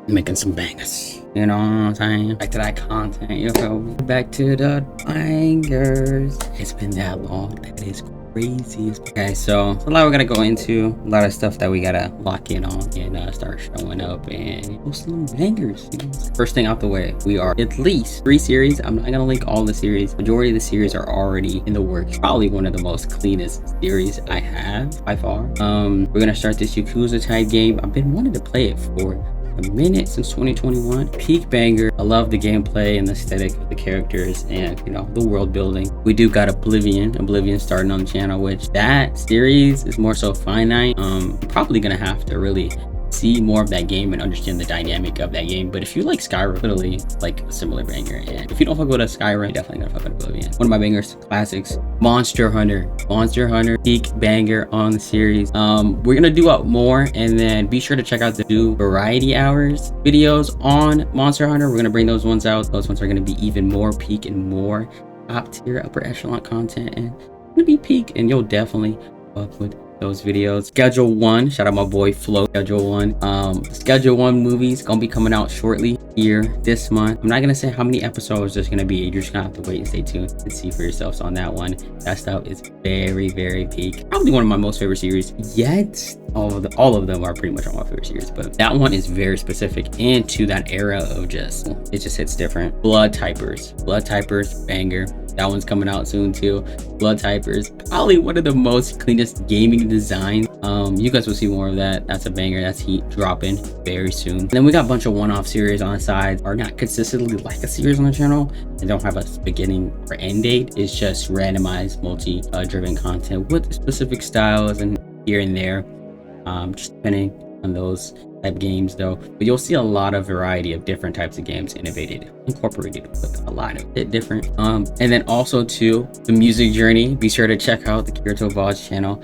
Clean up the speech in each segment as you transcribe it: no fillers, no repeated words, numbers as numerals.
Making some bangers. You know what I'm saying? Back to that content, you feel me? Back to the bangers. It's been that long. That is crazy. Okay, so a lot we're gonna go into. A lot of stuff that we gotta lock in on and start showing up and post some bangers. You know? First thing out the way, we are at least 3 series. I'm not gonna link all the series. Majority of the series are already in the works. Probably one of the most cleanest series I have by far. We're gonna start this Yakuza type game. I've been wanting to play it for a minute since 2021. Peak banger. I love the gameplay and the aesthetic of the characters and, you know, the world building. We do got Oblivion starting on the channel, which that series is more so finite. I'm probably gonna have to really see more of that game and understand the dynamic of that game. But if you like Skyrim, literally like a similar banger. And if you don't fuck with a Skyrim, definitely gonna fuck with Oblivion. One of my bangers, classics, Monster Hunter, peak banger on the series. We're gonna do out more, and then be sure to check out the new variety hours videos on Monster Hunter. We're gonna bring those ones out. Those ones are gonna be even more peak and more top tier, upper echelon content, and gonna be peak, and you'll definitely fuck with those videos. Schedule 1, shout out my boy Flo. Schedule 1 Schedule 1 movies gonna be coming out shortly here this month. I'm not gonna say how many episodes there's gonna be. You're just gonna have to wait and stay tuned and see for yourselves on that one. That stuff is very, very peak. Probably one of my most favorite series yet. All of them are pretty much all my favorite series, but that one is very specific into that era of it just hits different. Blood Typers, banger. That one's coming out soon too. Blood Typers, probably one of the most cleanest gaming designs. You guys will see more of that. That's a banger. That's heat dropping very soon. And then we got a bunch of one-off series on the side. Are not consistently like a series on the channel and don't have a beginning or end date. It's just randomized, multi-driven content with specific styles and here and there. Just depending on those type games though, but you'll see a lot of variety of different types of games incorporated with a lot of it different. And then also too, the music journey. Be sure to check out the Kirito VODs channel.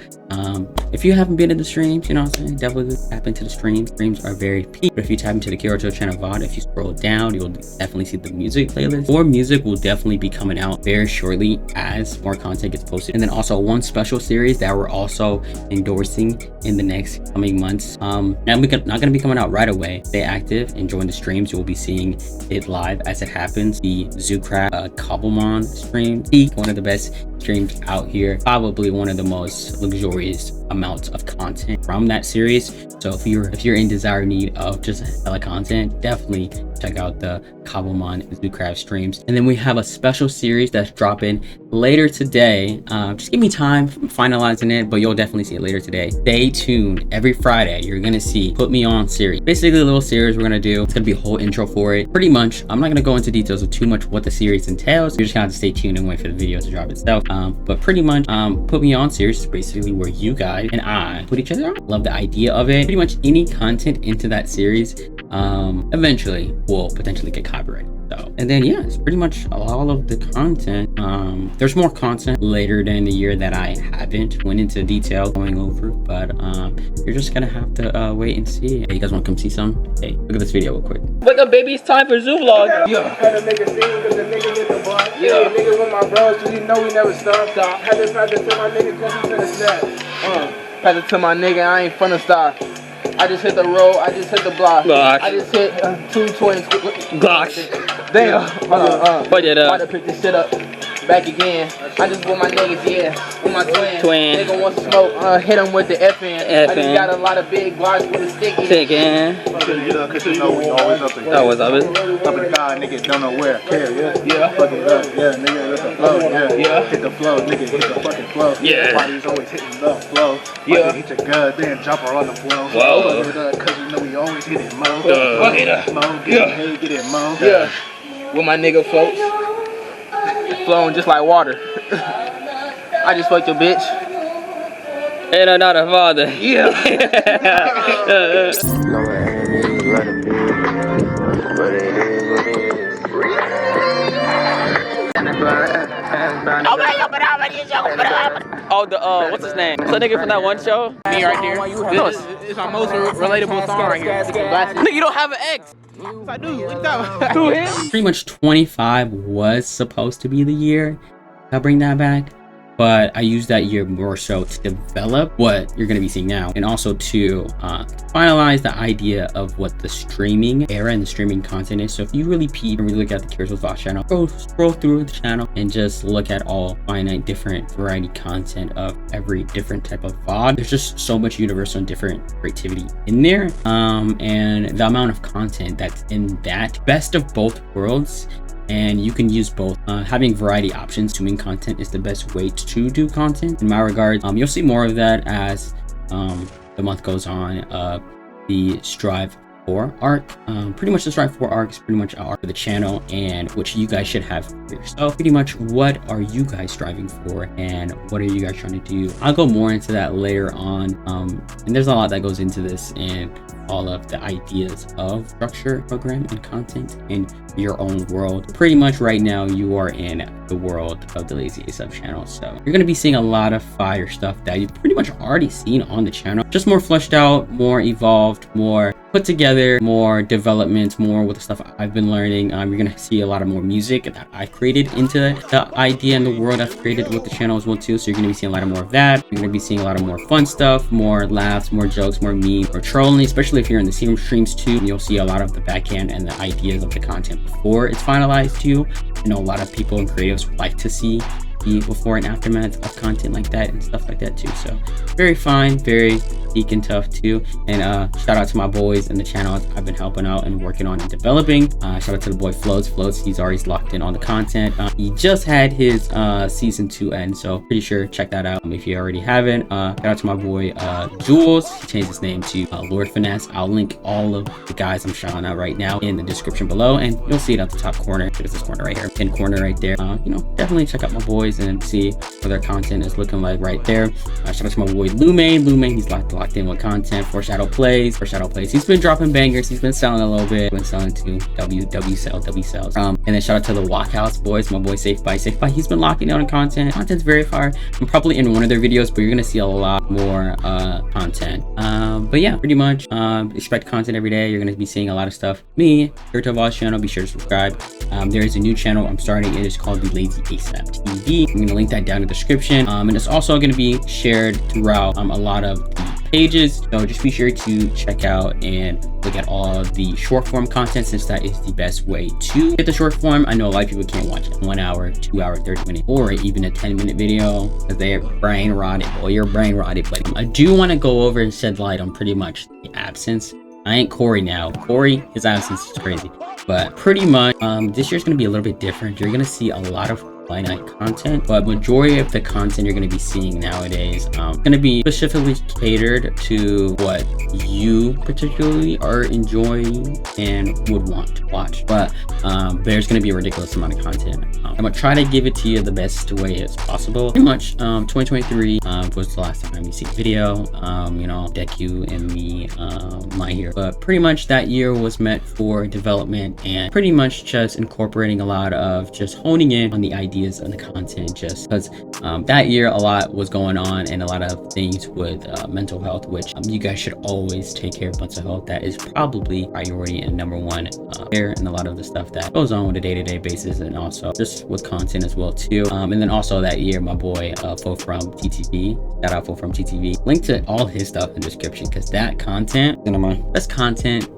If you haven't been to the streams, you know what I'm saying, definitely tap into the streams. Streams are very peak. But if you tap into the Kirito channel VOD, if you scroll down, you'll definitely see the music playlist. More music will definitely be coming out very shortly as more content gets posted. And then also one special series that we're also endorsing in the next coming months. Now we're not gonna be coming out right away. Stay active and join the streams. You will be seeing it live as it happens. The Zoocraft Cobblemon stream, one of the best streams out here, probably one of the most luxurious amounts of content from that series. So if you're in desire need of just hella content, definitely check out the Cobblemon Zoocraft streams. And then we have a special series that's dropping later today. Just give me time finalizing it, but you'll definitely see it later today. Stay tuned. Every Friday you're gonna see Put Me On series, basically a little series we're gonna do. It's gonna be a whole intro for it. Pretty much, I'm not gonna go into details of too much what the series entails. You're just gonna have to stay tuned and wait for the video to drop itself. But pretty much, Put Me On series is basically where you guys and I put each other on. Love the idea of it. Pretty much any content into that series eventually will potentially get copyrighted. So, and then yeah, it's pretty much all of the content. There's more content later in the year that I haven't went into detail going over, but you're just gonna have to wait and see. Hey, you guys want to come see some? Hey, look at this video real quick. Wake up, baby! It's time for Zoo Vlog. Yeah. Had a nigga sing because the nigga hit the bar. Yeah. Nigga with my bros, so you know we never stop. Had to pass it to my nigga because he finna snap. Pass it to my nigga, I ain't finna stop. I just hit the road, I just hit the block. I just hit 220 Glocks. Damn. Put it up. About to pick this shit up. Back again. I just with my niggas, yeah. With my twin. Nigga wants to smoke, hit him with the FN. I just got a lot of big blocks with a sticky. Cause you know we always up in here. That was up it. Up and down, nigga don't know where. Yeah. Fuck it up, yeah, nigga, that's the flow, yeah. Hit the flow, nigga, hit the fucking flow. Yeah. Body's always hitting the flow. Yeah. Hit your gut, then jump her on the flow. Whoa. Cause you know we always hit it, mo. Mo, Get it, mo. Yeah. With my nigga floats. Flowing just like water. I just fucked your bitch. Ain't another father. Yeah. No enemies, let it be. But it is what it is. Oh, what's his name? What's that nigga from that one show? Me right here. It's my most relatable song right here. Nigga, you don't have an ex. I do. Look at that. Pretty much 25 was supposed to be the year. I'll bring that back. but I used that year more so to develop what you're going to be seeing now, and also to finalize the idea of what the streaming era and the streaming content is. So if you really peep and really look at the Curious Vlog channel, scroll through the channel and just look at all finite different variety content of every different type of VOD. There's just so much universal and different creativity in there, and the amount of content that's in that best of both worlds. And you can use both. Having variety options to make content is the best way to do content in my regards. You'll see more of that as the month goes on. The Strive 4 arc, pretty much the Strive 4 arc is pretty much our arc for the channel, and which you guys should have for yourself. Pretty much, what are you guys striving for and what are you guys trying to do? I'll go more into that later on, and there's a lot that goes into this and all of the ideas of structure, program, and content in your own world. Pretty much right now you are in the world of the Lazy ASAP channel, so you're going to be seeing a lot of fire stuff that you've pretty much already seen on the channel, just more fleshed out, more evolved, more put together, more development, more with the stuff I've been learning. You're going to see a lot of more music that I created into the idea and the world I've created with the channel as well too, so you're going to be seeing a lot of more of that. You're going to be seeing a lot of more fun stuff, more laughs, more jokes, more memes, more trolling, especially if you're in the serum streams too. You'll see a lot of the back end and the ideas of the content before it's finalized too. You know, a lot of people and creatives like to see the before and aftermath of content like that and stuff like that too. So very fine, very peak and tough too. And shout out to my boys in the channel I've been helping out and working on and developing. Shout out to the boy Floats. He's already locked in on the content. He just had his season 2 end, so pretty sure check that out if you already haven't. Shout out to my boy Jules. He changed his name to Lord Finesse. I'll link all of the guys I'm shouting out right now in the description below, and you'll see it at the top corner. There's this corner right here, pin corner right there. You know, definitely check out my boys and see what their content is looking like right there. Shout out to my boy Lumain. He's locked in with content. Foreshadow plays. He's been dropping bangers. He's been selling a little bit. Been selling to W sells. And then shout out to the Walkhouse boys. My boy Safe by. He's been locking down on content. Content's very far. I'm probably in one of their videos, but you're gonna see a lot more content. But yeah, pretty much expect content every day. You're gonna be seeing a lot of stuff. Me, Shoutout channel. Be sure to subscribe. There is a new channel I'm starting. It is called the Lazy ASAP TV. I'm gonna link that down in the description. And it's also gonna be shared throughout a lot of the pages, so just be sure to check out and look at all the short form content, since that is the best way to get the short form. I know a lot of people can't watch a 1 hour, 2 hour, 30-minute, or even a 10-minute video because they're brain rotted, or you're brain rotted. But I do want to go over and shed light on pretty much the absence. I ain't Corey now. Corey, his absence is crazy, but pretty much this year's gonna be a little bit different. You're gonna see a lot of finite content, but majority of the content you're going to be seeing nowadays going to be specifically catered to what you particularly are enjoying and would want to watch. But there's going to be a ridiculous amount of content. I'm gonna try to give it to you the best way as possible. Pretty much 2023 was the last time you see a video. You know, Deku and me, my hero, but pretty much that year was meant for development and pretty much just incorporating a lot of just honing in on the ideas and the content, just because that year a lot was going on and a lot of things with mental health, which you guys should always take care of mental health. That is probably priority and number one there, and a lot of the stuff that goes on with a day-to-day basis, and also just with content as well too. And then also that year my boy FOWFOM TTV, shout out FOWFOM TTV, link to all his stuff in the description, because that content, one of my best content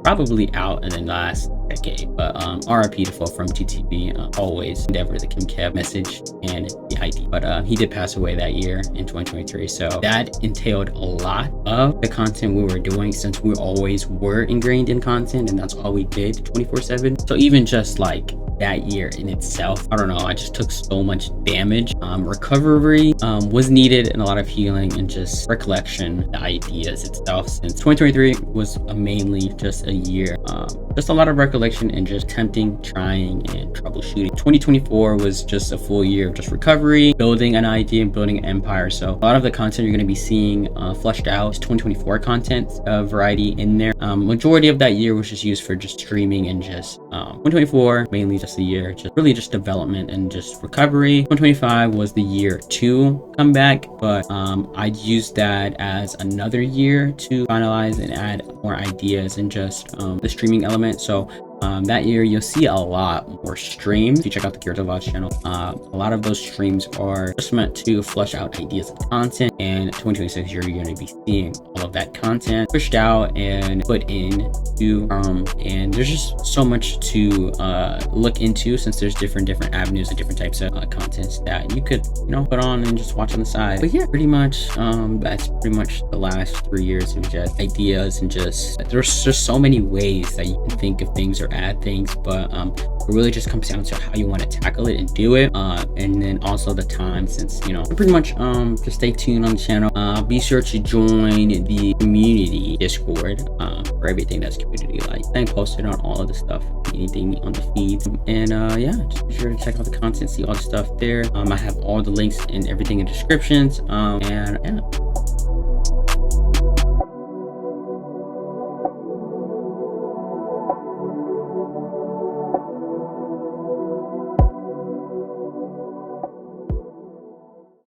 probably out in the last decade. But RIP to FOWFOM TTV, always endeavor the KIMKIP message and the ID. But he did pass away that year in 2023, so that entailed a lot of the content we were doing, since we always were ingrained in content and that's all we did 24/7. So even just like that year in itself, I don't know, I just took so much damage. Recovery was needed, and a lot of healing and just recollection, the ideas itself, since 2023 was mainly just a year, just a lot of recollection and just attempting, trying, and troubleshooting. 2024 was just a full year of just recovery, building an idea, building an empire. So a lot of the content you're going to be seeing fleshed out is 2024 content variety in there. Majority of that year was just used for just streaming and just 2024 mainly just the year, just really just development and just recovery. 2025 was the year to come back, but I'd use that as another year to finalize and add more ideas and just the streaming element. So that year you'll see a lot more streams. If you check out the Kirito Vlogs channel, a lot of those streams are just meant to flush out ideas of content, and 2026 you're going to be seeing all of that content pushed out and put into and there's just so much to look into, since there's different avenues and different types of contents that you could, you know, put on and just watch on the side. But yeah, pretty much that's pretty much the last 3 years of just ideas, and just there's just so many ways that you can think of things or add things, but it really just comes down to how you want to tackle it and do it, and then also the time, since, you know, pretty much just stay tuned on the channel. Be sure to join the community Discord for everything that's community like. Staying posted on all of the stuff, anything on the feeds, and yeah, just be sure to check out the content, see all the stuff there. I have all the links and everything in descriptions, and yeah.